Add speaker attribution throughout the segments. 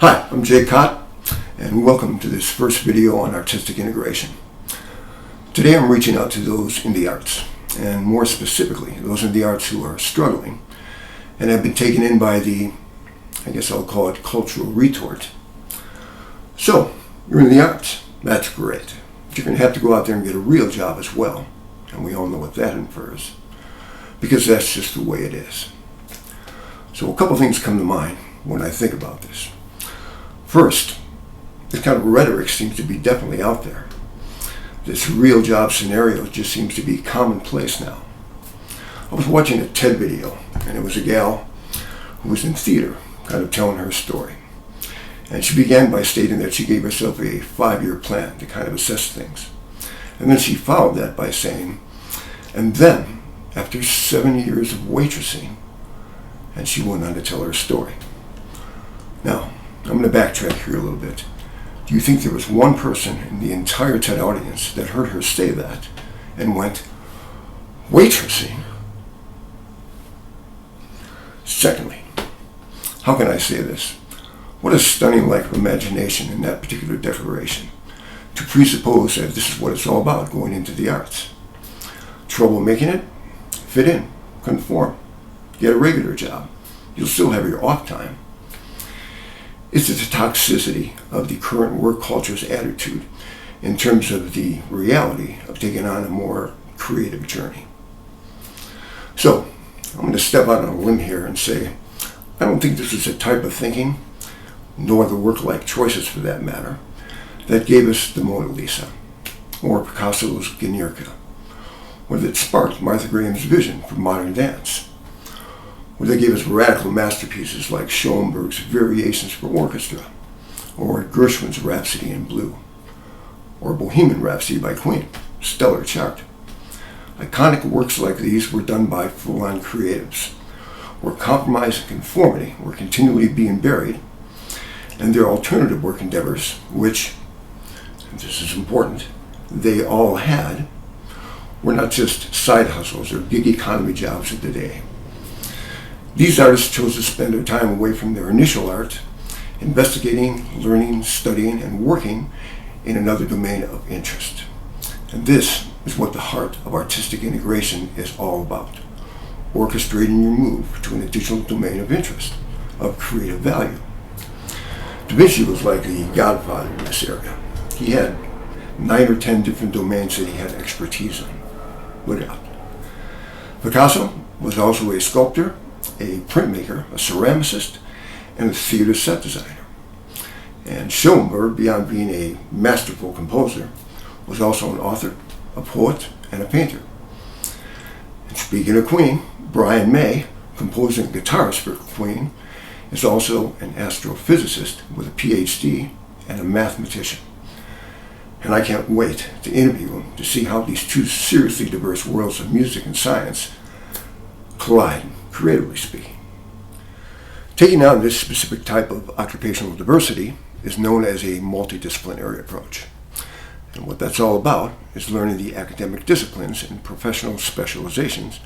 Speaker 1: Hi, I'm Jay Cott, and welcome to this first video on artistic integration. Today I'm reaching out to those in the arts, and more specifically, those in the arts who are struggling and have been taken in by the, I guess I'll call it, cultural retort. So, you're in the arts. That's great. But you're going to have to go out there and get a real job as well, and we all know what that infers, because that's just the way it is. So a couple things come to mind when I think about this. First, this kind of rhetoric seems to be definitely out there. This real job scenario just seems to be commonplace now. I was watching a TED video, and it was a gal who was in theater, kind of telling her story. And she began by stating that she gave herself a 5-year plan to kind of assess things. And then she followed that by saying, and then, after 7 years of waitressing, and she went on to tell her story. Now, I'm going to backtrack here a little bit. Do you think there was one person in the entire TED audience that heard her say that and went, waitressing? Secondly, how can I say this? What a stunning lack of imagination in that particular declaration to presuppose that this is what it's all about going into the arts. Trouble making it? Fit in, conform, get a regular job. You'll still have your off time. It's the toxicity of the current work culture's attitude in terms of the reality of taking on a more creative journey. So, I'm going to step out on a limb here and say, I don't think this is the type of thinking, nor the work-like choices for that matter, that gave us the Mona Lisa, or Picasso's Guernica, or that sparked Martha Graham's vision for modern dance, or they gave us radical masterpieces like Schoenberg's Variations for Orchestra, or Gershwin's Rhapsody in Blue, or Bohemian Rhapsody by Queen, stellar chart. Iconic works like these were done by full-on creatives, where compromise and conformity were continually being buried, and their alternative work endeavors, which, and this is important, they all had, were not just side hustles or gig economy jobs of the day. These artists chose to spend their time away from their initial art, investigating, learning, studying, and working in another domain of interest. And this is what the heart of artistic integration is all about, orchestrating your move to an additional domain of interest, of creative value. Da Vinci was like the godfather in this area. He had 9 or 10 different domains that he had expertise in. Look out. Picasso was also a sculptor, a printmaker, a ceramicist, and a theater set designer. And Schoenberg, beyond being a masterful composer, was also an author, a poet, and a painter. And speaking of Queen, Brian May, composer and guitarist for Queen, is also an astrophysicist with a PhD and a mathematician. And I can't wait to interview him to see how these two seriously diverse worlds of music and science collide, creatively speaking. Taking on this specific type of occupational diversity is known as a multidisciplinary approach. And what that's all about is learning the academic disciplines and professional specializations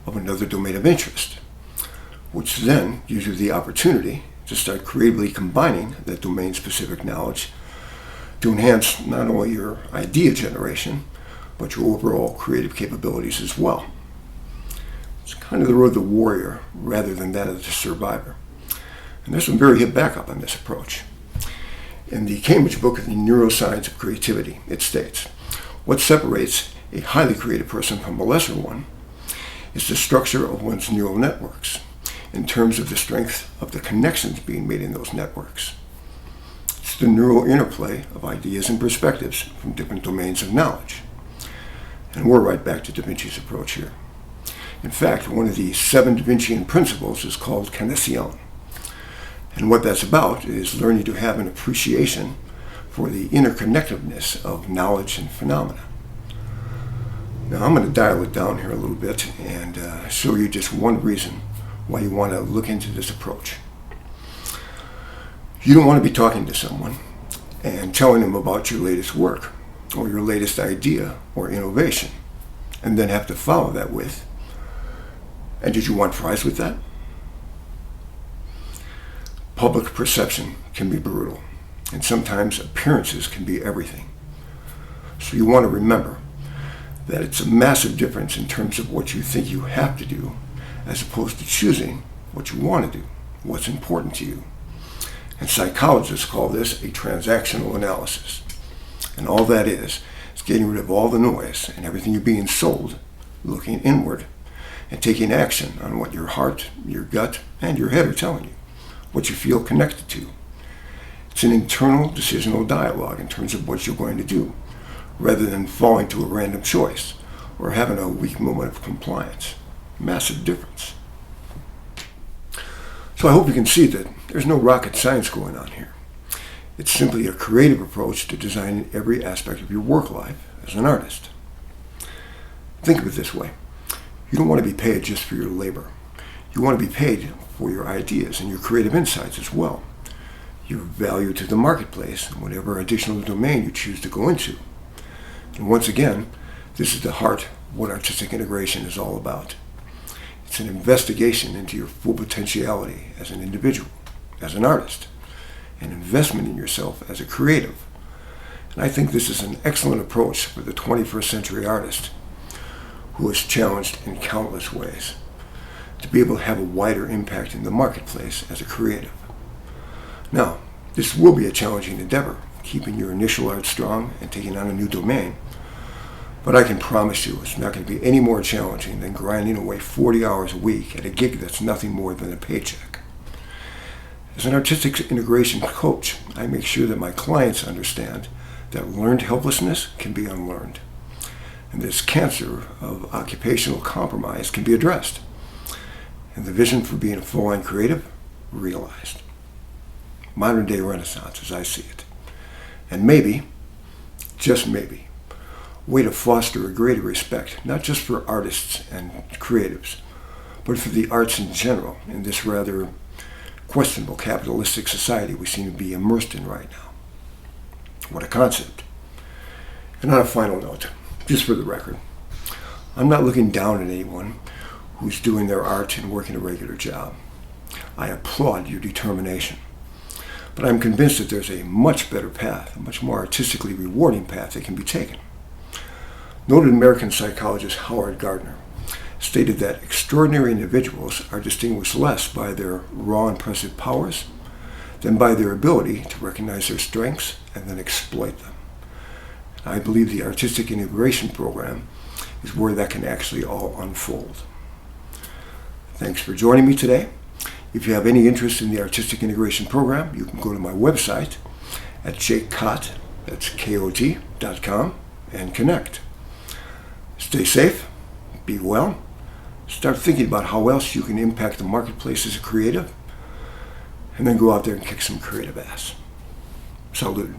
Speaker 1: of another domain of interest, which then gives you the opportunity to start creatively combining that domain-specific knowledge to enhance not only your idea generation, but your overall creative capabilities as well. It's kind of the road of the warrior rather than that of the survivor. And there's some very hip backup on this approach. In the Cambridge book of the Neuroscience of Creativity, it states, what separates a highly creative person from a lesser one is the structure of one's neural networks in terms of the strength of the connections being made in those networks. It's the neural interplay of ideas and perspectives from different domains of knowledge. And we're right back to Da Vinci's approach here. In fact, one of the 7 Da Vincian principles is called cognition. And what that's about is learning to have an appreciation for the interconnectedness of knowledge and phenomena. Now I'm going to dial it down here a little bit and show you just one reason why you want to look into this approach. You don't want to be talking to someone and telling them about your latest work or your latest idea or innovation and then have to follow that with, and did you want fries with that? Public perception can be brutal, and sometimes appearances can be everything. So you want to remember that it's a massive difference in terms of what you think you have to do as opposed to choosing what you want to do, what's important to you. And psychologists call this a transactional analysis. And all that is getting rid of all the noise and everything you're being sold, looking inward, and taking action on what your heart, your gut, and your head are telling you, what you feel connected to. It's an internal decisional dialogue in terms of what you're going to do, rather than falling to a random choice or having a weak moment of compliance. Massive difference. So I hope you can see that there's no rocket science going on here. It's simply a creative approach to designing every aspect of your work life as an artist. Think of it this way. You don't want to be paid just for your labor. You want to be paid for your ideas and your creative insights as well. Your value to the marketplace and whatever additional domain you choose to go into. And once again, this is the heart of what artistic integration is all about. It's an investigation into your full potentiality as an individual, as an artist, an investment in yourself as a creative. And I think this is an excellent approach for the 21st century artist who is challenged in countless ways to be able to have a wider impact in the marketplace as a creative. Now, this will be a challenging endeavor, keeping your initial art strong and taking on a new domain. But I can promise you it's not going to be any more challenging than grinding away 40 hours a week at a gig that's nothing more than a paycheck. As an artistic integration coach, I make sure that my clients understand that learned helplessness can be unlearned, and this cancer of occupational compromise can be addressed, and the vision for being a full-on creative realized. Modern day renaissance as I see it. And maybe, just maybe, a way to foster a greater respect, not just for artists and creatives, but for the arts in general in this rather questionable capitalistic society we seem to be immersed in right now. What a concept. And on a final note, just for the record, I'm not looking down at anyone who's doing their art and working a regular job. I applaud your determination. But I'm convinced that there's a much better path, a much more artistically rewarding path that can be taken. Noted American psychologist Howard Gardner stated that extraordinary individuals are distinguished less by their raw impressive powers than by their ability to recognize their strengths and then exploit them. I believe the artistic integration program is where that can actually all unfold. Thanks for joining me today. If you have any interest in the artistic integration program, you can go to my website at jakecott, that's KOT.com, and connect. Stay safe, be well, start thinking about how else you can impact the marketplace as a creative, and then go out there and kick some creative ass. Salute.